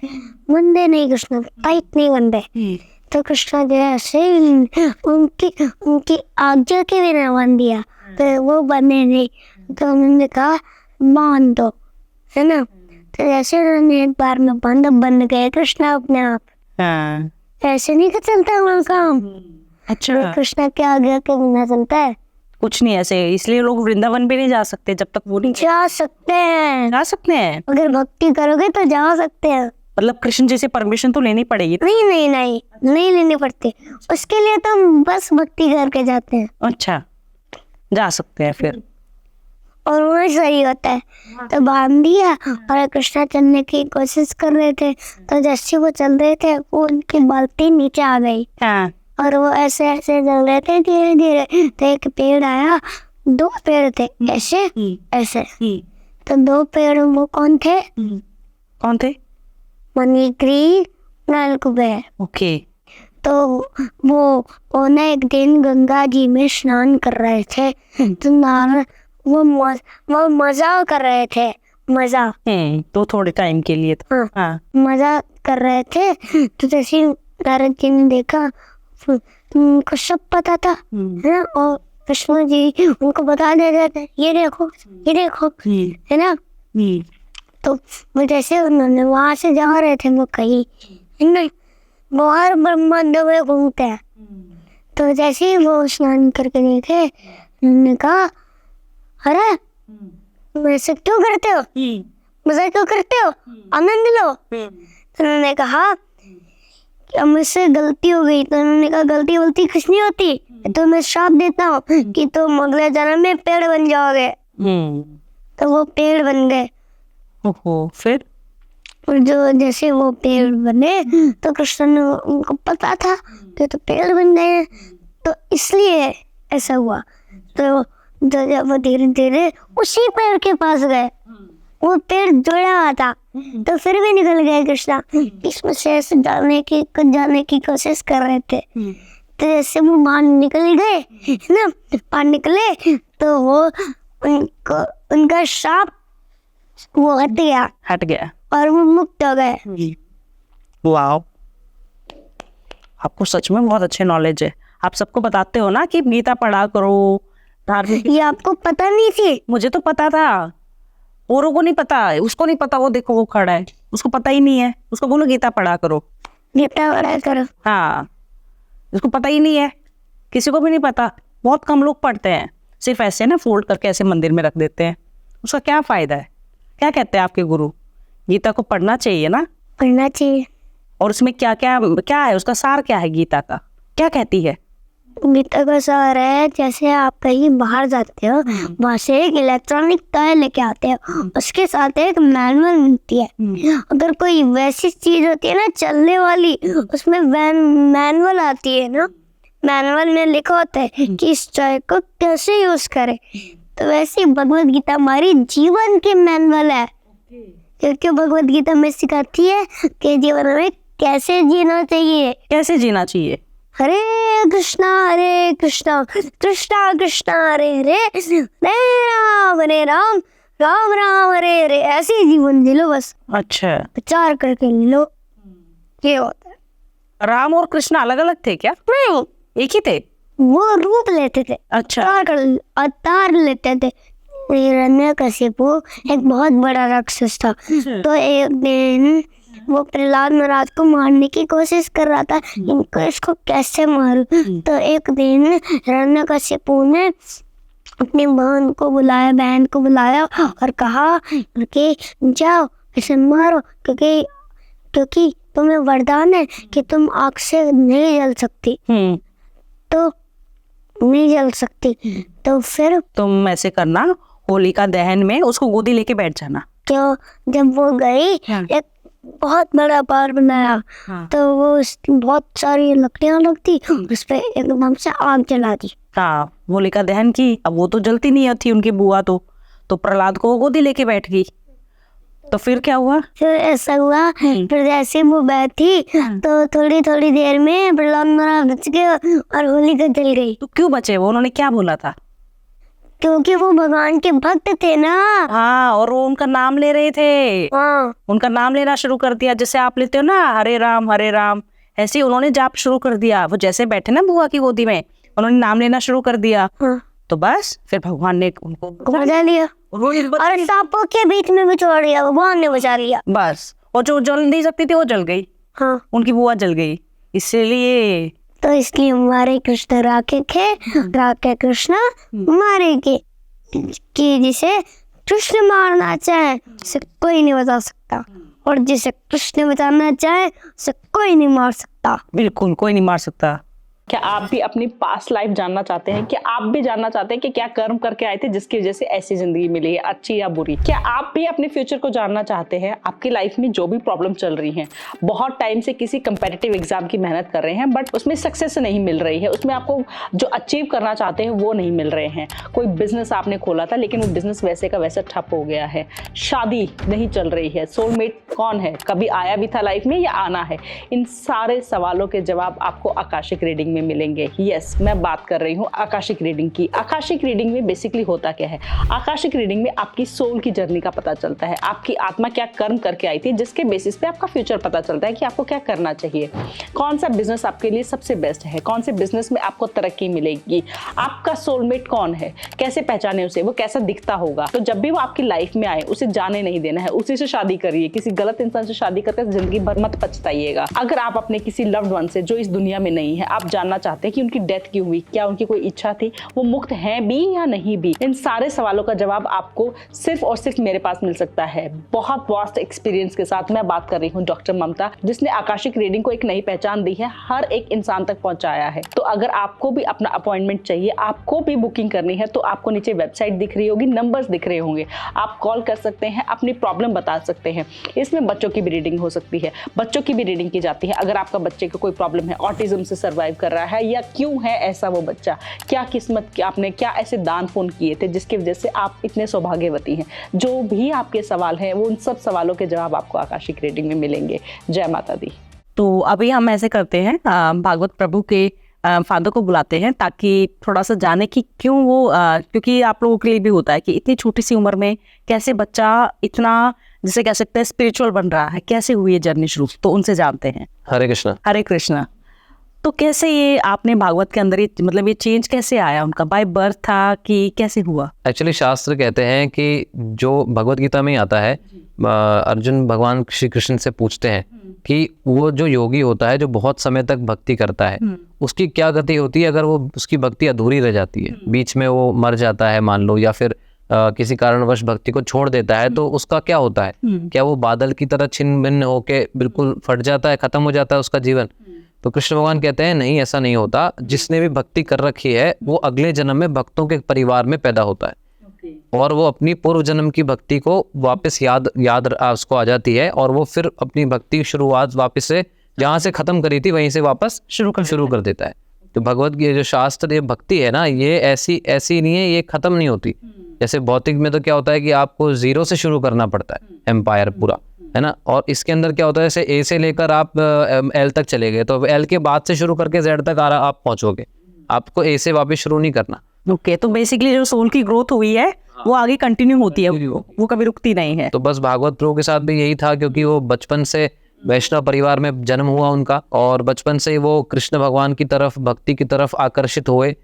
बंधे नहीं, कृष्ण टाइट नहीं बंधे। तो कृष्ण जैसे उनकी आज्ञा के बिना बांध दिया तो वो बंधे नहीं। तो उन्होंने कहा बांध दो, है ना। तो जैसे उन्होंने एक बार में बंद गए कृष्ण अपने आप। हाँ। ऐसे नहीं चलता हमारा काम। अच्छा, कृष्ण के आज्ञा के बिना चलता है कुछ नहीं ऐसे, इसलिए लोग वृंदावन भी नहीं जा सकते जब तक वो नहीं। जा सकते हैं, जा सकते हैं, अगर भक्ति करोगे तो जा सकते हैं। मतलब कृष्ण जी से परमिशन तो लेनी पड़ेगी? नहीं लेनी पड़ती, उसके लिए तो हम बस भक्ति करके जाते हैं। अच्छा, जा सकते हैं फिर। और वो सही होता है। तो बांध दिया और कृष्णा चलने की कोशिश कर रहे थे। तो जैसे वो चल रहे थे वो उनकी बाल्टी नीचे आ गई। हाँ। और वो ऐसे ऐसे चल रहे थे धीरे धीरे। तो एक पेड़ आया, दो पेड़ थे ऐसे ऐसे। तो दो पेड़ वो कौन थे? कौन थे? मणिग्रीव, नलकुबेर। ओके। तो वो ना एक दिन गंगा जी में स्नान कर रहे थे। तो वो मजा कर रहे थे, मजा। तो थोड़े टाइम के लिए तो। हाँ। मजा कर रहे थे। तो जैसे नारद जी ने देखा, उनको सब पता था, है ना। और कृष्ण जी उनको बता दे रहे थे, ये देखो, है ना। तो वो जैसे उन्होंने वहां से जा रहे थे वो कहीं, है ना, वो हर ब्रह्मांड में घूमते हैं। तो जैसे ही वो स्नान करके देखे, उन्होंने कहा, अरे वैसे क्यों करते हो, मजा क्यों करते हो, आनंद लो। तो उन्होंने कहा कि अब मुझसे गलती हो गई। तो उन्होंने कहा, गलती वलती कुछ नहीं होती, तो मैं श्राप देता हूँ कि तुम अगले जन्म में पेड़ बन जाओगे। तो वो पेड़ बन गए। ओहो, फिर और जो जैसे वो पेड़ बने तो कृष्ण ने उनको पता था कि तो पेड़ बन गए हैं, तो इसलिए ऐसा हुआ। तो जब वो धीरे धीरे उसी पेड़ के पास गए, वो पेड़ जुड़ा हुआ था, तो फिर भी निकल गए कृष्णा। इसमें से ऐसे जाने की कोशिश कर रहे थे। तो जैसे वो बाहर निकल गए, है ना, बाहर निकले तो वो उनका श्राप वो हट गया और वो मुक्त हो गए। वाह, आपको सच में बहुत अच्छे नॉलेज है। आप सबको बताते हो ना कि गीता पढ़ा करो, धार्मिक। ये आपको पता नहीं थी? मुझे तो पता था, औरों को नहीं पता है। उसको नहीं पता, वो देखो वो खड़ा है, उसको पता ही नहीं है। उसको बोलो गीता पढ़ा करो, गीता पढ़ा करो। हाँ, उसको पता ही नहीं है, किसी को भी नहीं पता। बहुत कम लोग पढ़ते हैं, सिर्फ ऐसे ना फोल्ड करके ऐसे मंदिर में रख देते हैं। उसका क्या फायदा है? क्या कहते हैं आपके गुरु? गीता को पढ़ना चाहिए ना? पढ़ना चाहिए। और उसमें क्या क्या क्या है, उसका सार क्या है गीता का? क्या कहती है गीता का सार है, जैसे आप कहीं बाहर जाते हो, वहां से एक इलेक्ट्रॉनिक टॉय लेके आते हो, उसके साथ एक मैनुअल मिलती है। अगर कोई वैसी चीज होती है ना चलने वाली, उसमें मैनुअल आती है ना, मैनुअल में लिखा होता है कि इस टॉय को कैसे यूज करें। तो वैसे भगवत गीता हमारी जीवन की मैनुअल है, क्योंकि भगवत गीता में सिखाती है कि जीवन में कैसे जीना चाहिए। कैसे जीना चाहिए? हरे कृष्णा कृष्णा कृष्णा हरे हरे, हरे राम राम राम हरे हरे। ऐसे जीवन जी लो, बस अच्छा, विचार करके लो। ये होता है। राम और कृष्ण अलग अलग थे क्या? नहीं, एक ही थे। वो रूप लेते थे, अच्छा, अवतार लेते थे। हिरण्यकशिपु एक बहुत बड़ा राक्षस था। तो एक दिन वो प्रहलाद महाराज को मारने की कोशिश कर रहा था, इनको इसको कैसे मारूं। तो एक दिन हिरण्यकशिपु ने अपनी बहन को बुलाया और कहा कि जाओ इसे मारो, क्योंकि तुम्हें वरदान है कि तुम आग से नहीं जल सकती। तो नहीं जल सकती, तो फिर तुम ऐसे करना, होलिका दहन में उसको गोदी लेके बैठ जाना। क्यों? जब वो गई, एक बहुत बड़ा पार बनाया, तो वो बहुत सारी लकड़ियां लगती, उस पे एकदम से आग जला दी। हाँ, होलिका दहन की। अब वो तो जलती नहीं थी उनकी बुआ, तो प्रहलाद को गोदी लेके बैठ गई। तो फिर क्या हुआ? फिर ऐसा हुआ, फिर जैसे वो बैठी तो थोड़ी थोड़ी देर में प्रहलाद महाराज बच गए और होलिका जल गई। तो क्यों बचे वो? उन्होंने क्या बोला था? क्योंकि वो भगवान के भक्त थे ना। हाँ, और वो उनका नाम ले रहे थे। हाँ, उनका नाम लेना शुरू कर दिया, जैसे आप लेते हो ना हरे राम, ऐसे ही उन्होंने जाप शुरू कर दिया। वो जैसे बैठे ना बुआ की गोदी में, उन्होंने नाम लेना शुरू कर दिया। तो बस फिर भगवान ने उनको बचा लिया और सांपों के बीच में भी छोड़ दिया, भगवान ने बचा लिया बस। और जो जल नहीं सकती थी वो जल गई। हाँ, उनकी बुआ जल गई, इसलिए तो इसलिए हमारे कृष्ण राखे कृष्ण मारे कि जिसे कृष्ण मारना चाहे उसे कोई नहीं बचा सकता, और जिसे कृष्ण बचाना चाहे उसे कोई नहीं मार सकता। बिल्कुल कोई नहीं मार सकता। क्या आप भी अपनी पास्ट लाइफ जानना चाहते हैं? क्या आप भी जानना चाहते हैं कि क्या कर्म करके आए थे जिसकी वजह से ऐसी जिंदगी मिली है, अच्छी या बुरी? क्या आप भी अपने फ्यूचर को जानना चाहते हैं? आपकी लाइफ में जो भी प्रॉब्लम चल रही है, बहुत टाइम से किसी कंपेटिटिव एग्जाम की मेहनत कर रहे हैं बट उसमें सक्सेस नहीं मिल रही है, उसमें आपको जो अचीव करना चाहते हैं वो नहीं मिल रहे हैं, कोई बिजनेस आपने खोला था लेकिन वो बिजनेस वैसे का वैसा ठप हो गया है, शादी नहीं चल रही है, सोलमेट कौन है, कभी आया भी था लाइफ में या आना है, इन सारे सवालों के जवाब आपको आकाशिक रीडिंग रीडिंग में मिलेंगे। यस, मैं बात कर रही हूँ आकाशिक रीडिंग की। आकाशिक रीडिंग में बेसिकली होता क्या है? आकाशिक रीडिंग में आपकी सोल की जर्नी का पता चलता है, आपकी आत्मा क्या कर्म करके आई थी, जिसके बेसिस पे आपका फ्यूचर पता चलता है कि आपको क्या करना चाहिए, कौन सा बिजनेस आपके लिए सबसे बेस्ट है, कौन से बिजनेस में आपको तरक्की मिलेगी, आपका सोलमेट कौन है, कैसे पहचाने उसे, वो कैसा दिखता होगा। तो जब भी वो आपकी लाइफ में आए उसे जाने नहीं देना है, उसी से शादी करिए। किसी गलत इंसान से शादी करके जिंदगी भर मत पछताइएगा। अगर आप अपने किसी लव्ड वन से जो इस दुनिया में नहीं है, आप जानना चाहते हैं कि उनकी डेथ क्यों हुई, क्या उनकी कोई इच्छा थी, वो मुक्त हैं भी या नहीं भी, इन सारे सवालों का जवाब आपको सिर्फ और सिर्फ मेरे पास मिल सकता है। बहुत वास्ट एक्सपीरियंस के साथ मैं बात कर रही हूँ डॉक्टर ममता, जिसने आकाशिक रीडिंग को एक नई पहचान दी है, हर एक इंसान तक पहुंचाया है। तो अगर आपको भी अपना अपॉइंटमेंट चाहिए, आपको भी बुकिंग करनी है, तो आपको नीचे वेबसाइट दिख रही होगी, नंबर्स दिख रहे होंगे, आप कॉल कर सकते हैं, अपनी प्रॉब्लम बता सकते हैं। इसमें बच्चों की भी रीडिंग हो सकती है, बच्चों की भी रीडिंग की जाती है। अगर आपका बच्चे को कोई प्रॉब्लम है, ऑटिज्म से सर्वाइव कर रहा है, या क्यों है ऐसा वो बच्चा, क्या किस्मत की आपने क्या ऐसे दान पुण्य किए थे जिसकी वजह से आप इतने सौभाग्यवती हैं, जो भी आपके सवाल हैं वो उन सब सवालों के जवाब आपको आकाशिक रीडिंग में मिलेंगे। जय माता दी। तो अभी हम ऐसे करते हैं, भागवत प्रभु के फादर को बुलाते हैं ताकि थोड़ा सा जाने कि क्यों वो क्योंकि आप लोगों के लिए भी होता है कि इतनी छोटी सी उम्र में कैसे बच्चा इतना, जिसे कह सकते हैं, स्पिरिचुअल बन रहा है, कैसे हुई है जर्नी शुरू, तो उनसे जानते हैं। हरे कृष्णा। हरे कृष्णा। तो कैसे ये आपने भागवत के अंदर ये मतलब ये चेंज कैसे आया उनका, बाय बर्थ था कि कैसे हुआ? एक्चुअली शास्त्र कहते हैं कि जो भगवत गीता में आता है, अर्जुन भगवान श्री कृष्ण से पूछते हैं कि वो जो योगी होता है जो बहुत समय तक भक्ति करता है, उसकी क्या गति होती है अगर वो उसकी भक्ति अधूरी रह जाती है, बीच में वो मर जाता है मान लो, या फिर किसी कारणवश भक्ति को छोड़ देता है, तो उसका क्या होता है? क्या वो बादल की तरह छिन्न भिन्न होके बिल्कुल फट जाता है, खत्म हो जाता है उसका जीवन? तो कृष्ण भगवान कहते हैं नहीं, ऐसा नहीं होता। जिसने भी भक्ति कर रखी है वो अगले जन्म में भक्तों के परिवार में पैदा होता है, और वो अपनी पूर्व जन्म की भक्ति को वापस याद उसको आ जाती है, और वो फिर अपनी भक्ति की शुरुआत वापस से जहाँ से खत्म करी थी वहीं से वापस शुरू कर देता है। तो भगवत की जो शास्त्र, ये भक्ति है ना, ये ऐसी नहीं है, ये खत्म नहीं होती। जैसे भौतिक में तो क्या होता है कि आपको जीरो से शुरू करना पड़ता है एम्पायर पूरा, है ना, और इसके अंदर क्या होता है, जैसे ए से लेकर आप एल तक चले गए, तो एल के बाद से शुरू करके जेड तक आप पहुंचोगे, आपको ए से वापस शुरू नहीं करना। ओके, तो बेसिकली जो सोल की ग्रोथ हुई है वो आगे कंटिन्यू होती है, वो कभी रुकती नहीं है। तो बस भागवत प्रभु के साथ भी यही था, क्योंकि वो बचपन से वैष्णव परिवार में जन्म हुआ उनका, और बचपन से ही वो कृष्ण भगवान की तरफ, भक्ति की तरफ आकर्षित हुए।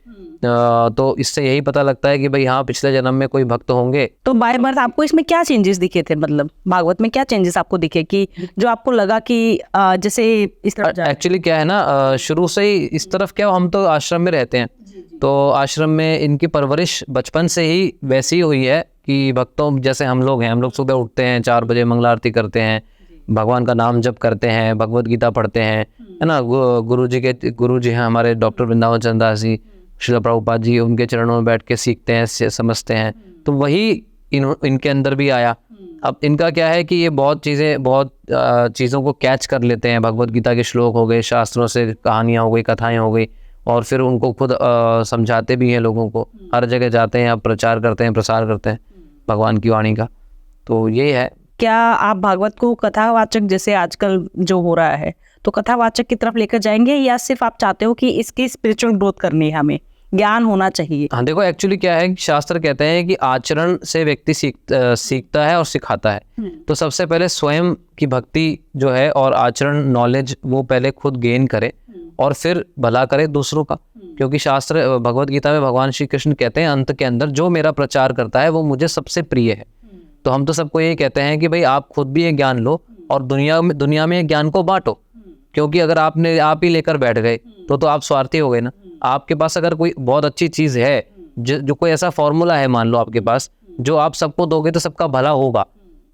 तो इससे यही पता लगता है कि भाई हाँ, पिछले जन्म में कोई भक्त होंगे। तो बाय बर्थ आपको इसमें क्या चेंजेस दिखे थे, मतलब भागवत में क्या चेंजेस आपको दिखे कि जो आपको लगा कि जैसे इस तरफ? एक्चुअली क्या है ना, शुरू से ही इस तरफ, क्या हम तो आश्रम में रहते हैं, तो आश्रम में इनकी परवरिश बचपन से ही वैसी हुई है कि भक्तों जैसे हम लोग हैं, हम लोग सुबह उठते हैं 4 बजे, मंगला आरती करते हैं, भगवान का नाम जप करते हैं, भगवत गीता पढ़ते हैं, है ना। गुरु जी हैं हमारे डॉक्टर वृंदावन चंद्र दास जी, श्रील प्रभुपाद जी, उनके चरणों में बैठ के सीखते हैं, समझते हैं। तो वही इनके अंदर भी आया। अब इनका क्या है कि ये बहुत चीज़ों को कैच कर लेते हैं, भगवत गीता के श्लोक हो गए, शास्त्रों से कहानियाँ हो गई, कथाएँ हो गई, और फिर उनको खुद समझाते भी हैं लोगों को, हर जगह जाते हैं, अब प्रचार करते हैं, प्रसार करते हैं भगवान की वाणी का। तो ये है। क्या आप भागवत को कथावाचक, जैसे आजकल जो हो रहा है, तो कथावाचक की तरफ लेकर जाएंगे, या सिर्फ आप चाहते हो कि इसकी स्पिरिचुअल ग्रोथ करनी है, हमें ज्ञान होना चाहिए? हाँ देखो, एक्चुअली क्या है, शास्त्र कहते हैं कि आचरण से व्यक्ति सीखता है और सिखाता है। तो सबसे पहले स्वयं की भक्ति जो है और आचरण, नॉलेज, वो पहले खुद गेन करे और फिर भला करे दूसरों का। क्योंकि शास्त्र, भगवत गीता में भगवान श्री कृष्ण कहते हैं अंत के अंदर, जो मेरा प्रचार करता है वो मुझे सबसे प्रिय है। तो हम तो सबको यही कहते हैं कि भाई आप खुद भी ये ज्ञान लो और दुनिया में ज्ञान को बांटो। क्योंकि अगर आप ही लेकर बैठ गए तो आप स्वार्थी हो गए ना। आपके पास अगर कोई बहुत अच्छी चीज़ है, जो कोई ऐसा फॉर्मूला है मान लो आपके पास, जो आप सबको दोगे तो सबका भला होगा,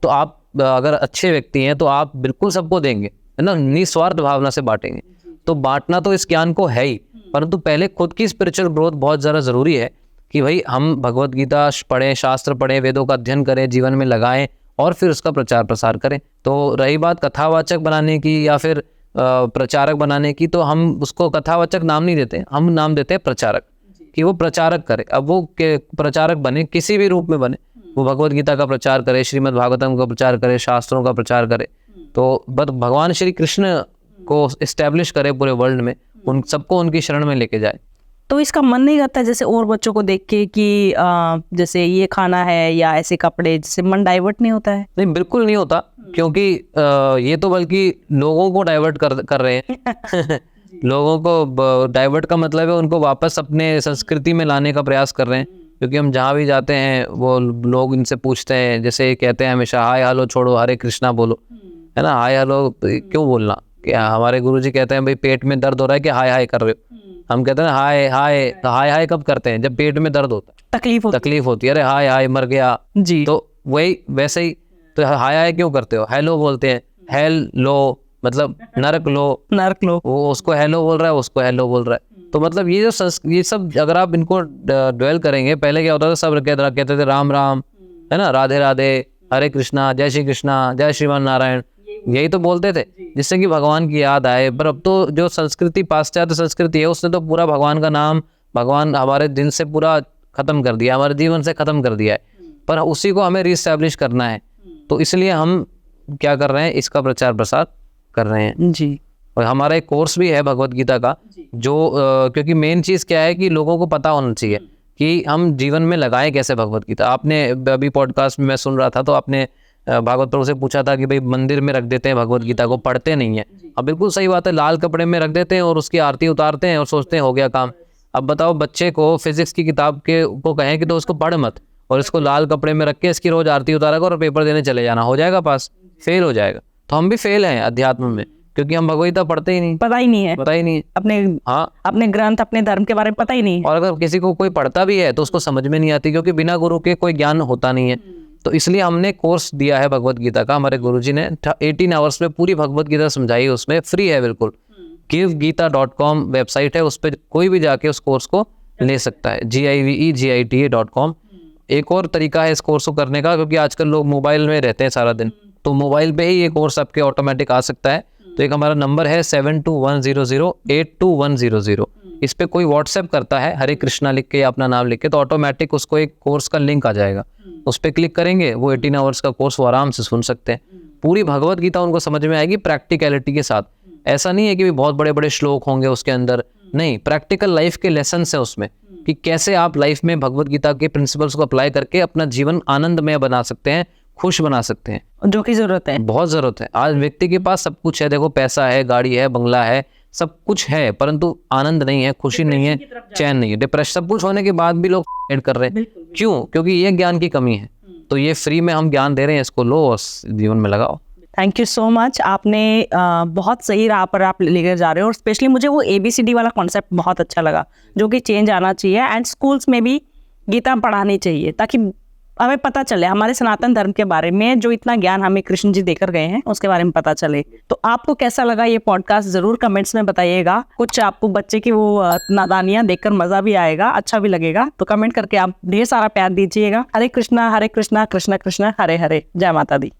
तो आप अगर अच्छे व्यक्ति हैं तो आप बिल्कुल सबको देंगे, है ना, निस्वार्थ भावना से बांटेंगे। तो बांटना तो इस ज्ञान को है ही, परंतु पहले खुद की स्पिरिचुअल ग्रोथ बहुत ज़्यादा ज़रूरी है कि भाई हम भगवत गीता पढ़ें, शास्त्र पढ़ें, वेदों का अध्ययन करें, जीवन में लगाएं और फिर उसका प्रचार प्रसार करें। तो रही बात कथावाचक बनाने की या फिर प्रचारक बनाने की, तो हम उसको कथावाचक नाम नहीं देते, हम नाम देते हैं प्रचारक, कि वो प्रचारक करे। अब वो प्रचारक बने, किसी भी रूप में बने, वो भगवत गीता का प्रचार करे, श्रीमद् भागवतम का प्रचार करे, शास्त्रों का प्रचार करे, तो बस भगवान श्री कृष्ण को इस्टेब्लिश करे पूरे वर्ल्ड में, उन सबको उनकी शरण में लेके जाए। तो इसका मन नहीं करता जैसे और बच्चों को देख के कि जैसे ये खाना है या ऐसे कपड़े, जिससे मन डाइवर्ट नहीं होता है? नहीं, बिल्कुल नहीं होता, क्योंकि ये तो बल्कि लोगों को डाइवर्ट कर रहे हैं लोगों को डाइवर्ट का मतलब है उनको वापस अपने संस्कृति में लाने का प्रयास कर रहे हैं। क्योंकि हम जहाँ भी जाते हैं वो लोग इनसे पूछते हैं, जैसे कहते हैं हमेशा हाय हेलो छोड़ो हरे कृष्णा बोलो, है ना। हाय हेलो क्यों बोलना, क्या हमारे गुरुजी कहते हैं भाई पेट में दर्द हो रहा है कि हाय हाय कर रहे हो। हम कहते हैं हाय हाय, तो हाय हाय कब करते हैं? जब पेट में दर्द होता है, तकलीफ होती है, अरे हाय हाय मर गया जी। तो वही वैसे ही तो हाय हाय क्यों करते हो, हेलो बोलते हैं, हेल लो मतलब नरक लो, वो उसको हेलो बोल रहा है, उसको हेलो बोल रहा है। तो मतलब ये जो ये सब अगर आप इनको ड्वेल करेंगे, पहले क्या होता था सब कहते थे राम राम, है ना, राधे राधे, हरे कृष्णा, जय श्री कृष्णा, जय श्रीमान नारायण, यही तो बोलते थे जिससे कि भगवान की याद आए। पर अब तो जो संस्कृति पाश्चात्य संस्कृति है उसने तो पूरा भगवान का नाम, भगवान हमारे दिन से पूरा खत्म कर दिया, हमारे जीवन से खत्म कर दिया है, पर उसी को हमें रीस्टैब्लिश करना है। तो इसलिए हम क्या कर रहे हैं, इसका प्रचार प्रसार कर रहे हैं जी। और हमारा एक कोर्स भी है भगवत गीता का, जो क्योंकि मेन चीज़ क्या है कि लोगों को पता होना चाहिए कि हम जीवन में लगाएं कैसे भगवत गीता। आपने अभी पॉडकास्ट में मैं सुन रहा था तो आपने भागवत प्रभु से पूछा था कि भाई मंदिर में रख देते हैं भगवत गीता को, पढ़ते नहीं है। अब बिल्कुल सही बात है, लाल कपड़े में रख देते हैं और उसकी आरती उतारते हैं और सोचते हैं हो गया काम। अब बताओ बच्चे को फिजिक्स की किताब को कहें कि तो उसको पढ़ मत, और इसको लाल कपड़े में रख के इसकी रोज आरती उतारा और पेपर देने चले जाना, हो जाएगा पास? फेल हो जाएगा। तो हम भी फेल हैं अध्यात्म में, क्योंकि हम भगवत गीता पढ़ते ही नहीं, पता ही नहीं है अपने अपने ग्रंथ, अपने धर्म के बारे में पता ही नहीं है। और अगर किसी को कोई पढ़ता भी है तो उसको समझ में नहीं आती, क्योंकि बिना गुरु के कोई ज्ञान होता नहीं है। तो इसलिए हमने कोर्स दिया है भगवत गीता का, हमारे गुरुजी ने 18 आवर्स में पूरी भगवत गीता समझाई, उसमें फ्री है बिल्कुल। givegita.com वेबसाइट है, उस पर कोई भी जाके उस कोर्स को ले सकता है, givegita.com। एक और तरीका है इस कोर्स को करने का, क्योंकि आजकल लोग मोबाइल में रहते हैं सारा दिन, तो मोबाइल पे ही ये कोर्स आपके ऑटोमेटिक आ सकता है। तो एक हमारा नंबर है 7210082100, इस पे कोई व्हाट्सएप करता है हरे कृष्णा लिख के या अपना नाम लिख के, तो ऑटोमेटिक उसको एक कोर्स का लिंक आ जाएगा, उस पर क्लिक करेंगे, वो 18 आवर्स का कोर्स वो आराम से सुन सकते हैं। पूरी भगवत गीता उनको समझ में आएगी प्रैक्टिकलिटी के साथ। ऐसा नहीं है कि बहुत बड़े बड़े श्लोक होंगे उसके अंदर, नहीं, प्रैक्टिकल लाइफ के लेसन्स है उसमें कि कैसे आप लाइफ में भगवत गीता के प्रिंसिपल्स को अप्लाई करके अपना जीवन आनंदमय बना सकते हैं, खुश बना सकते हैं, जो की जरूरत है, बहुत जरूरत है। आज व्यक्ति के पास सब कुछ है, देखो पैसा है, गाड़ी है, बंगला है, सब कुछ है, परंतु आनंद नहीं है, खुशी नहीं है, चैन नहीं है, डिप्रेशन, सब कुछ होने के बाद भी लोग ऐड कर रहे हैं। क्यों? क्योंकि ये ज्ञान की कमी है। तो ये फ्री में हम ज्ञान दे रहे हैं, इसको लो और जीवन में लगाओ। Thank you so much. आपने बहुत सही राह पर आप लेकर जा रहे हो, और स्पेशली मुझे वो ABCD वाला कॉन्सेप्ट बहुत अच्छा लगा, जो कि चेंज आना चाहिए एंड स्कूल्स में भी गीता पढ़ानी चाहिए, ताकि हमें पता चले हमारे सनातन धर्म के बारे में, जो इतना ज्ञान हमें कृष्ण जी देकर गए हैं उसके बारे में पता चले। तो आपको कैसा लगा ये पॉडकास्ट जरूर कमेंट्स में बताइएगा। कुछ आपको बच्चे की वो नादानियां देखकर मजा भी आएगा, अच्छा भी लगेगा, तो कमेंट करके आप ढेर सारा प्यार दीजिएगा। हरे कृष्णा कृष्ण कृष्ण हरे हरे। जय माता दी।